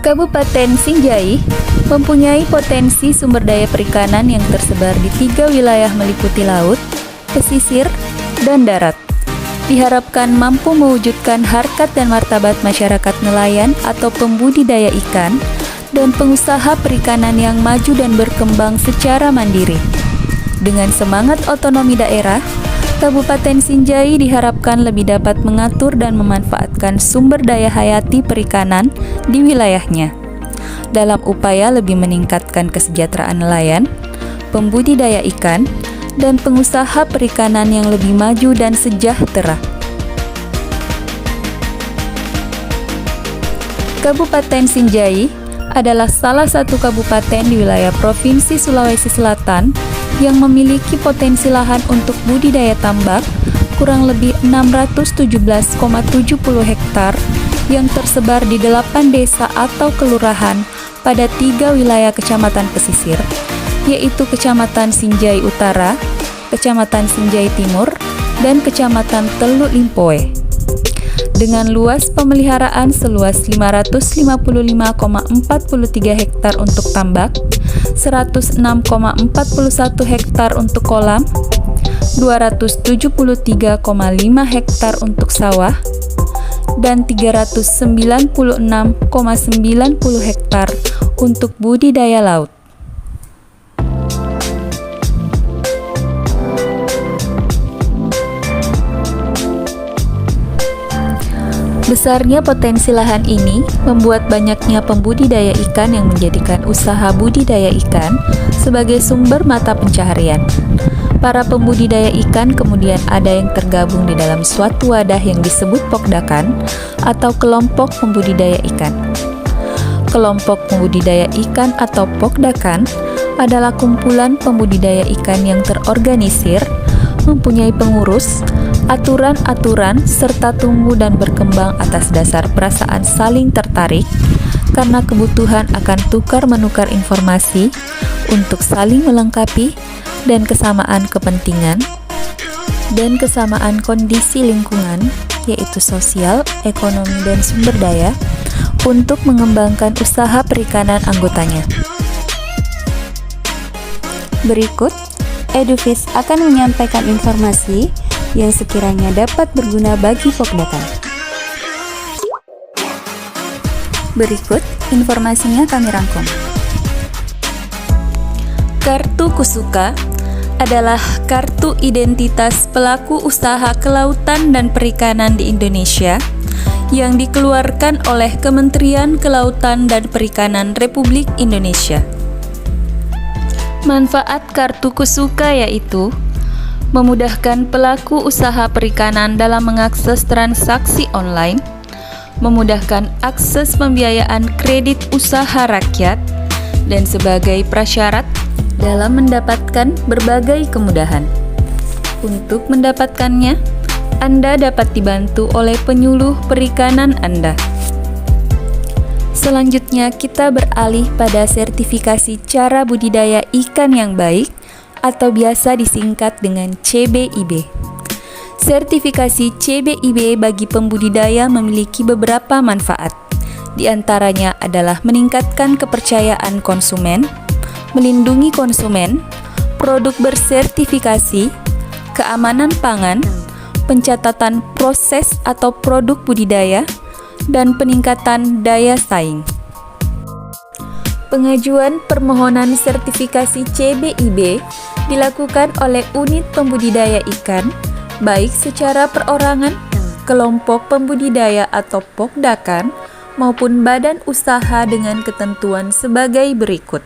Kabupaten Sinjai mempunyai potensi sumber daya perikanan yang tersebar di 3 wilayah meliputi laut, pesisir, dan darat. Diharapkan mampu mewujudkan harkat dan martabat masyarakat nelayan atau pembudidaya ikan dan pengusaha perikanan yang maju dan berkembang secara mandiri. Dengan semangat otonomi daerah, Kabupaten Sinjai diharapkan lebih dapat mengatur dan memanfaatkan sumber daya hayati perikanan di wilayahnya dalam upaya lebih meningkatkan kesejahteraan nelayan, pembudidaya ikan, dan pengusaha perikanan yang lebih maju dan sejahtera. Kabupaten Sinjai adalah salah satu kabupaten di wilayah Provinsi Sulawesi Selatan yang memiliki potensi lahan untuk budidaya tambak kurang lebih 617,70 hektar yang tersebar di 8 desa atau kelurahan pada 3 wilayah kecamatan pesisir, yaitu Kecamatan Sinjai Utara, Kecamatan Sinjai Timur, dan Kecamatan Teluk Limpoe. Dengan luas pemeliharaan seluas 555,43 hektar untuk tambak, 106,41 hektar untuk kolam, 273,5 hektar untuk sawah, dan 396,90 hektar untuk budidaya laut. Besarnya potensi lahan ini membuat banyaknya pembudidaya ikan yang menjadikan usaha budidaya ikan sebagai sumber mata pencaharian. Para pembudidaya ikan kemudian ada yang tergabung di dalam suatu wadah yang disebut pokdakan atau kelompok pembudidaya ikan. Kelompok pembudidaya ikan atau pokdakan adalah kumpulan pembudidaya ikan yang terorganisir, mempunyai pengurus, aturan-aturan, serta tumbuh dan berkembang atas dasar perasaan saling tertarik karena kebutuhan akan tukar-menukar informasi untuk saling melengkapi dan kesamaan kepentingan dan kesamaan kondisi lingkungan, yaitu sosial, ekonomi, dan sumber daya untuk mengembangkan usaha perikanan anggotanya. Berikut, Eduvis akan menyampaikan informasi yang sekiranya dapat berguna bagi pokdakan. Berikut informasinya kami rangkum. Kartu Kusuka adalah kartu identitas pelaku usaha kelautan dan perikanan di Indonesia yang dikeluarkan oleh Kementerian Kelautan dan Perikanan Republik Indonesia. Manfaat Kartu Kusuka yaitu memudahkan pelaku usaha perikanan dalam mengakses transaksi online, memudahkan akses pembiayaan kredit usaha rakyat, dan sebagai prasyarat dalam mendapatkan berbagai kemudahan. Untuk mendapatkannya, Anda dapat dibantu oleh penyuluh perikanan Anda. Selanjutnya, kita beralih pada sertifikasi cara budidaya ikan yang baik atau biasa disingkat dengan CBIB. Sertifikasi CBIB bagi pembudidaya memiliki beberapa manfaat. Di antaranya adalah meningkatkan kepercayaan konsumen, melindungi konsumen, produk bersertifikasi, keamanan pangan, pencatatan proses atau produk budidaya, dan peningkatan daya saing. Pengajuan permohonan sertifikasi CBIB dilakukan oleh unit pembudidaya ikan, baik secara perorangan, kelompok pembudidaya atau pokdakan, maupun badan usaha dengan ketentuan sebagai berikut.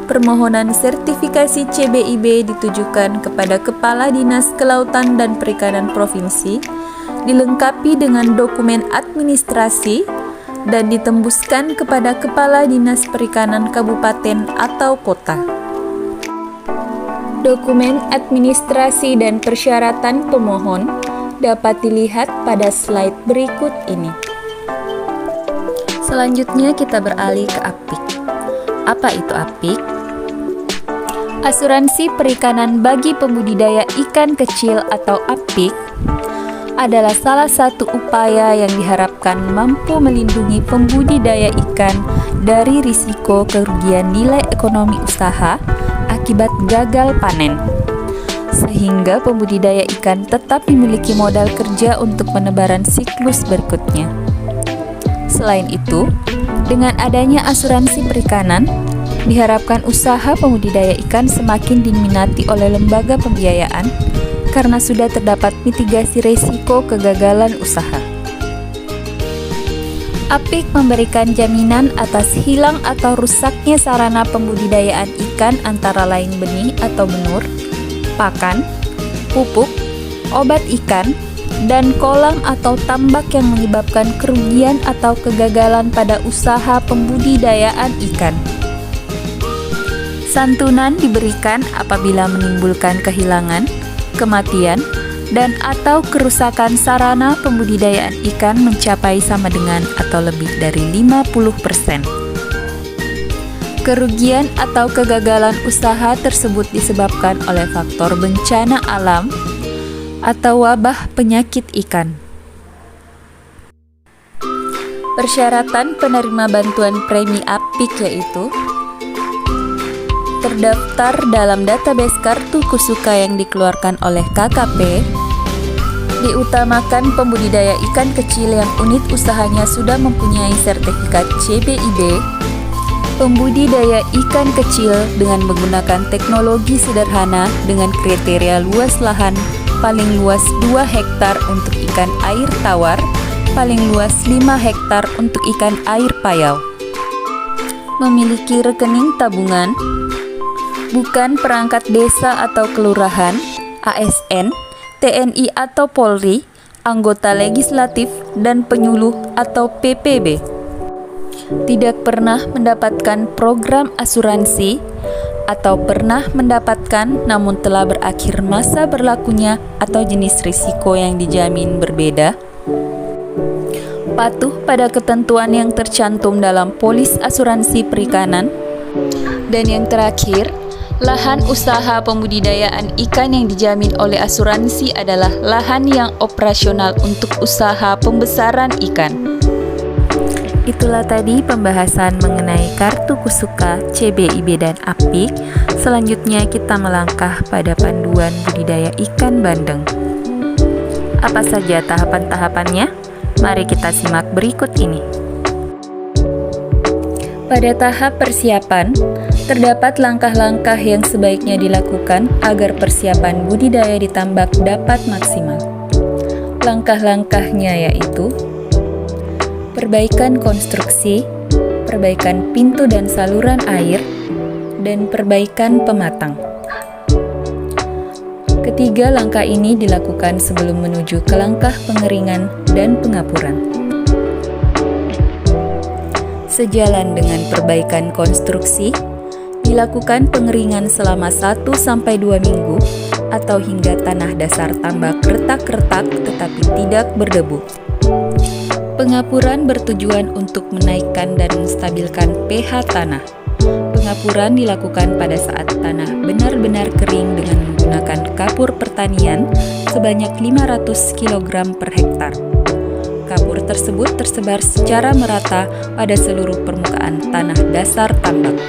Permohonan sertifikasi CBIB ditujukan kepada Kepala Dinas Kelautan dan Perikanan Provinsi, dilengkapi dengan dokumen administrasi, dan ditembuskan kepada Kepala Dinas Perikanan Kabupaten atau Kota. Dokumen administrasi dan persyaratan pemohon dapat dilihat pada slide berikut ini. Selanjutnya kita beralih ke APIK. Apa itu APIK? Asuransi Perikanan bagi Pembudidaya Ikan Kecil atau APIK adalah salah satu upaya yang diharapkan mampu melindungi pembudidaya ikan dari risiko kerugian nilai ekonomi usaha akibat gagal panen, sehingga pembudidaya ikan tetap memiliki modal kerja untuk penebaran siklus berikutnya. Selain itu, dengan adanya asuransi perikanan, diharapkan usaha pembudidaya ikan semakin diminati oleh lembaga pembiayaan karena sudah terdapat mitigasi risiko kegagalan usaha. APIK memberikan jaminan atas hilang atau rusaknya sarana pembudidayaan ikan antara lain benih atau benur, pakan, pupuk, obat ikan, dan kolam atau tambak yang menyebabkan kerugian atau kegagalan pada usaha pembudidayaan ikan. Santunan diberikan apabila menimbulkan kehilangan, kematian, dan atau kerusakan sarana pembudidayaan ikan mencapai sama dengan atau lebih dari 50%. Kerugian atau kegagalan usaha tersebut disebabkan oleh faktor bencana alam atau wabah penyakit ikan. Persyaratan penerima bantuan premi APIK yaitu terdaftar dalam database kartu kusuka yang dikeluarkan oleh KKP, diutamakan pembudidaya ikan kecil yang unit usahanya sudah mempunyai sertifikat CBIB, pembudidaya ikan kecil dengan menggunakan teknologi sederhana dengan kriteria luas lahan paling luas 2 hektar untuk ikan air tawar, paling luas 5 hektar untuk ikan air payau, memiliki rekening tabungan, bukan perangkat desa atau kelurahan, ASN, TNI atau Polri, anggota legislatif, dan penyuluh atau PPB. Tidak pernah mendapatkan program asuransi atau pernah mendapatkan namun telah berakhir masa berlakunya atau jenis risiko yang dijamin berbeda. Patuh pada ketentuan yang tercantum dalam polis asuransi perikanan. Dan yang terakhir, lahan usaha pembudidayaan ikan yang dijamin oleh asuransi adalah lahan yang operasional untuk usaha pembesaran ikan. Itulah tadi pembahasan mengenai kartu kusuka, CBIB, dan APIK. Selanjutnya kita melangkah pada panduan budidaya ikan bandeng. Apa saja tahapan-tahapannya? Mari kita simak berikut ini. Pada tahap persiapan, terdapat langkah-langkah yang sebaiknya dilakukan agar persiapan budidaya di tambak dapat maksimal. Langkah-langkahnya yaitu perbaikan konstruksi, perbaikan pintu dan saluran air, dan perbaikan pematang. Ketiga langkah ini dilakukan sebelum menuju ke langkah pengeringan dan pengapuran. Sejalan dengan perbaikan konstruksi, dilakukan pengeringan selama 1-2 minggu atau hingga tanah dasar tambak retak-retak tetapi tidak berdebu. Pengapuran bertujuan untuk menaikkan dan menstabilkan pH tanah. Pengapuran dilakukan pada saat tanah benar-benar kering dengan menggunakan kapur pertanian sebanyak 500 kg per hektar. Kapur tersebut tersebar secara merata pada seluruh permukaan tanah dasar tambak.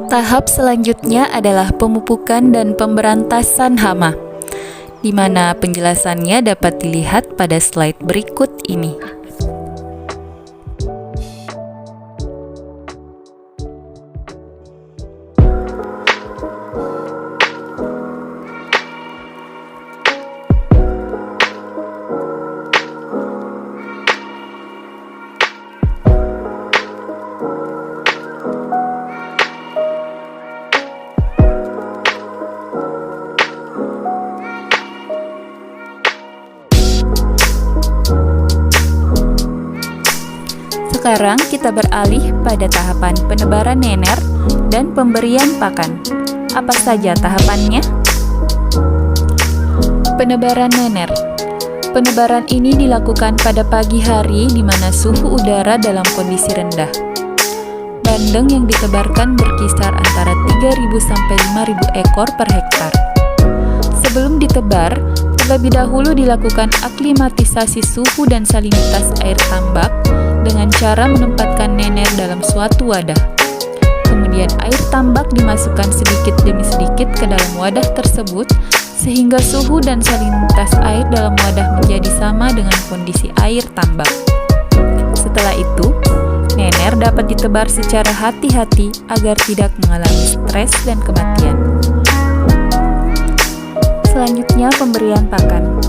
Tahap selanjutnya adalah pemupukan dan pemberantasan hama, di mana penjelasannya dapat dilihat pada slide berikut ini. Sekarang kita beralih pada tahapan penebaran nener dan pemberian pakan. Apa saja tahapannya? Penebaran nener. Penebaran ini dilakukan pada pagi hari di mana suhu udara dalam kondisi rendah. Bandeng yang ditebarkan berkisar antara 3.000 sampai 5.000 ekor per hektar. Sebelum ditebar, Terlebih dahulu dilakukan aklimatisasi suhu dan salinitas air tambak dengan cara menempatkan nener dalam suatu wadah. Kemudian air tambak dimasukkan sedikit demi sedikit ke dalam wadah tersebut sehingga suhu dan salinitas air dalam wadah menjadi sama dengan kondisi air tambak. Setelah itu, nener dapat ditebar secara hati-hati agar tidak mengalami stres dan kematian. Selanjutnya, pemberian pakan.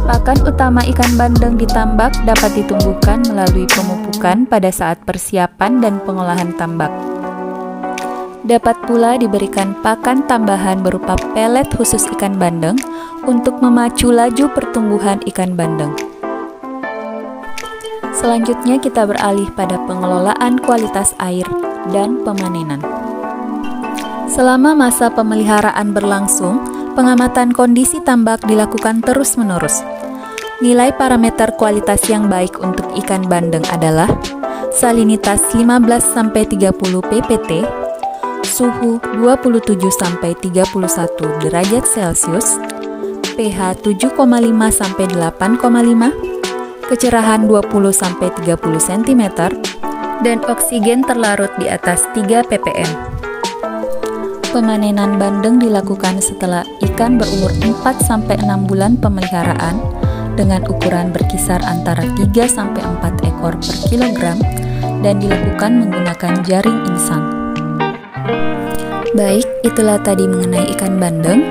Pakan utama ikan bandeng di tambak dapat ditumbuhkan melalui pemupukan pada saat persiapan dan pengolahan tambak. Dapat pula diberikan pakan tambahan berupa pelet khusus ikan bandeng untuk memacu laju pertumbuhan ikan bandeng. Selanjutnya kita beralih pada pengelolaan kualitas air dan pemanenan. Selama masa pemeliharaan berlangsung, pengamatan kondisi tambak dilakukan terus-menerus. Nilai parameter kualitas yang baik untuk ikan bandeng adalah salinitas 15-30 ppt, suhu 27-31 derajat Celcius, pH 7,5-8,5, kecerahan 20-30 cm, dan oksigen terlarut di atas 3 ppm. Pemanenan bandeng dilakukan setelah ikan berumur 4-6 bulan pemeliharaan dengan ukuran berkisar antara 3-4 ekor per kilogram dan dilakukan menggunakan jaring insang. Baik, itulah tadi mengenai ikan bandeng.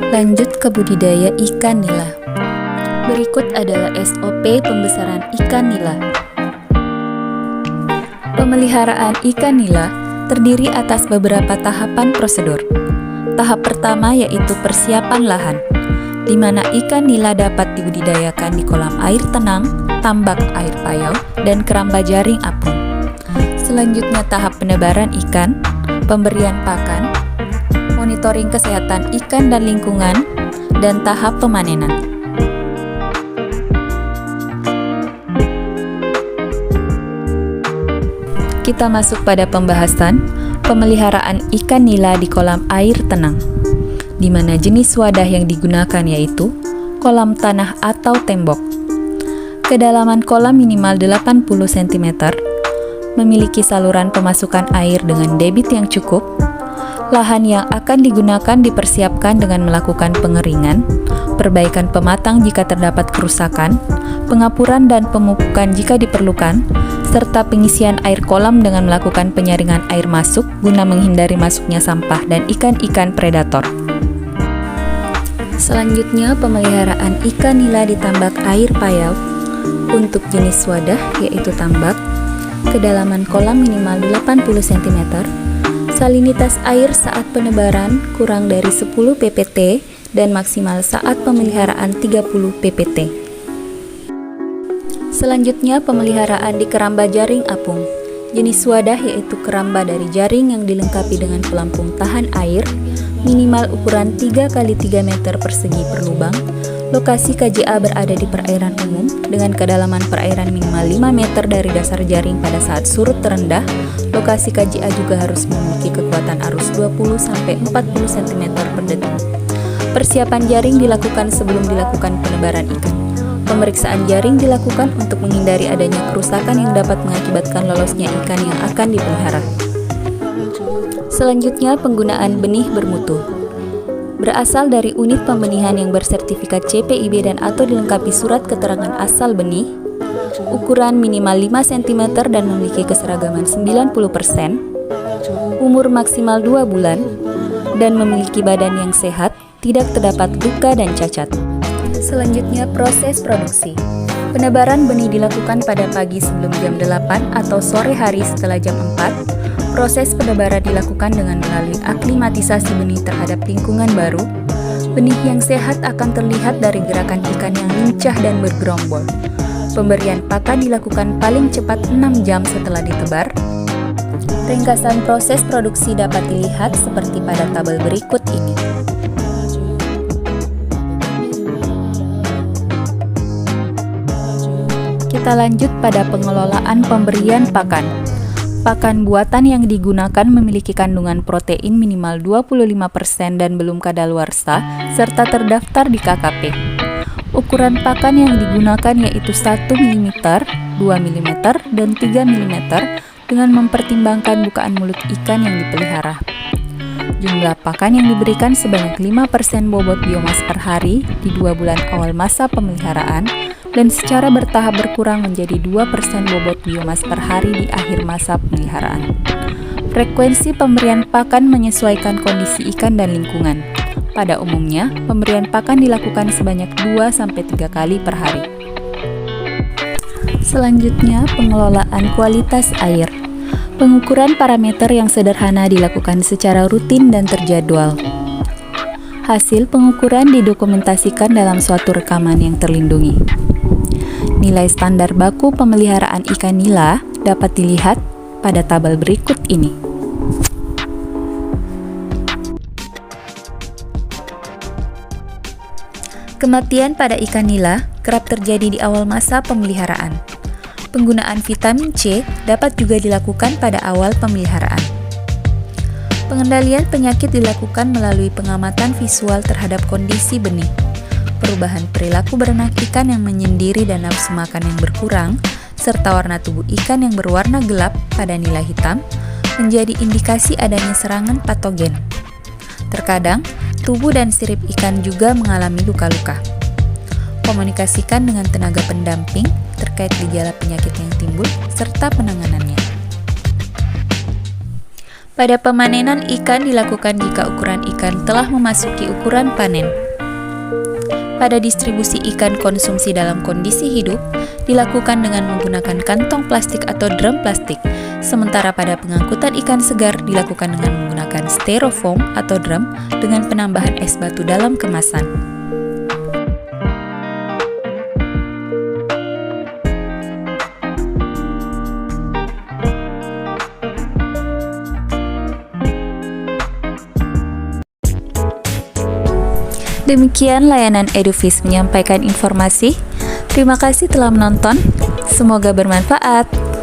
Lanjut ke budidaya ikan nila. Berikut adalah SOP pembesaran ikan nila. Pemeliharaan ikan nila terdiri atas beberapa tahapan prosedur. Tahap pertama yaitu persiapan lahan, di mana ikan nila dapat dibudidayakan di kolam air tenang, tambak air payau, dan keramba jaring apung. Selanjutnya tahap penebaran ikan, pemberian pakan, monitoring kesehatan ikan dan lingkungan, dan tahap pemanenan. Kita masuk pada pembahasan pemeliharaan ikan nila di kolam air tenang, di mana jenis wadah yang digunakan yaitu kolam tanah atau tembok. Kedalaman kolam minimal 80 cm, memiliki saluran pemasukan air dengan debit yang cukup. Lahan yang akan digunakan dipersiapkan dengan melakukan pengeringan, perbaikan pematang jika terdapat kerusakan, pengapuran dan pemupukan jika diperlukan, serta pengisian air kolam dengan melakukan penyaringan air masuk guna menghindari masuknya sampah dan ikan-ikan predator. Selanjutnya, pemeliharaan ikan nila di tambak air payau. Untuk jenis wadah yaitu tambak, kedalaman kolam minimal 80 cm, salinitas air saat penebaran kurang dari 10 ppt dan maksimal saat pemeliharaan 30 ppt. Selanjutnya, pemeliharaan di keramba jaring apung. Jenis wadah yaitu keramba dari jaring yang dilengkapi dengan pelampung tahan air, minimal ukuran 3 x 3 meter persegi per lubang. Lokasi KJA berada di perairan umum dengan kedalaman perairan minimal 5 meter dari dasar jaring pada saat surut terendah. Lokasi KJA juga harus memiliki kekuatan arus 20-40 cm per detik. Persiapan jaring dilakukan sebelum dilakukan penebaran ikan. Pemeriksaan jaring dilakukan untuk menghindari adanya kerusakan yang dapat mengakibatkan lolosnya ikan yang akan dipelihara. Selanjutnya, penggunaan benih bermutu. Berasal dari unit pembenihan yang bersertifikat CPIB dan atau dilengkapi surat keterangan asal benih, ukuran minimal 5 cm dan memiliki keseragaman 90%, umur maksimal 2 bulan, dan memiliki badan yang sehat, tidak terdapat luka dan cacat. Selanjutnya, proses produksi. Penebaran benih dilakukan pada pagi sebelum jam 8 atau sore hari setelah jam 4. Proses penebaran dilakukan dengan melalui aklimatisasi benih terhadap lingkungan baru. Benih yang sehat akan terlihat dari gerakan ikan yang lincah dan bergerombol. Pemberian pakan dilakukan paling cepat 6 jam setelah ditebar. Ringkasan proses produksi dapat dilihat seperti pada tabel berikut ini. Kita lanjut pada pengelolaan pemberian pakan. Pakan buatan yang digunakan memiliki kandungan protein minimal 25% dan belum kadaluarsa, serta terdaftar di KKP. Ukuran pakan yang digunakan yaitu 1 mm, 2 mm, dan 3 mm dengan mempertimbangkan bukaan mulut ikan yang dipelihara. Jumlah pakan yang diberikan sebanyak 5% bobot biomas per hari di 2 bulan awal masa pemeliharaan dan secara bertahap berkurang menjadi 2% bobot biomas per hari di akhir masa pemeliharaan. Frekuensi pemberian pakan menyesuaikan kondisi ikan dan lingkungan. Pada umumnya, pemberian pakan dilakukan sebanyak 2-3 kali per hari. Selanjutnya, pengelolaan kualitas air. Pengukuran parameter yang sederhana dilakukan secara rutin dan terjadwal. Hasil pengukuran didokumentasikan dalam suatu rekaman yang terlindungi. Nilai standar baku pemeliharaan ikan nila dapat dilihat pada tabel berikut ini. Kematian pada ikan nila kerap terjadi di awal masa pemeliharaan. Penggunaan vitamin C dapat juga dilakukan pada awal pemeliharaan. Pengendalian penyakit dilakukan melalui pengamatan visual terhadap kondisi benih. Perubahan perilaku berenang ikan yang menyendiri dan nafsu makan yang berkurang, serta warna tubuh ikan yang berwarna gelap pada nila hitam, menjadi indikasi adanya serangan patogen. Terkadang, tubuh dan sirip ikan juga mengalami luka-luka. Komunikasikan dengan tenaga pendamping terkait gejala penyakit yang timbul serta penanganannya. Pada pemanenan ikan dilakukan jika ukuran ikan telah memasuki ukuran panen. Pada distribusi ikan konsumsi dalam kondisi hidup dilakukan dengan menggunakan kantong plastik atau drum plastik, sementara pada pengangkutan ikan segar dilakukan dengan menggunakan styrofoam atau drum dengan penambahan es batu dalam kemasan. Demikian layanan EduFish menyampaikan informasi. Terima kasih telah menonton. Semoga bermanfaat.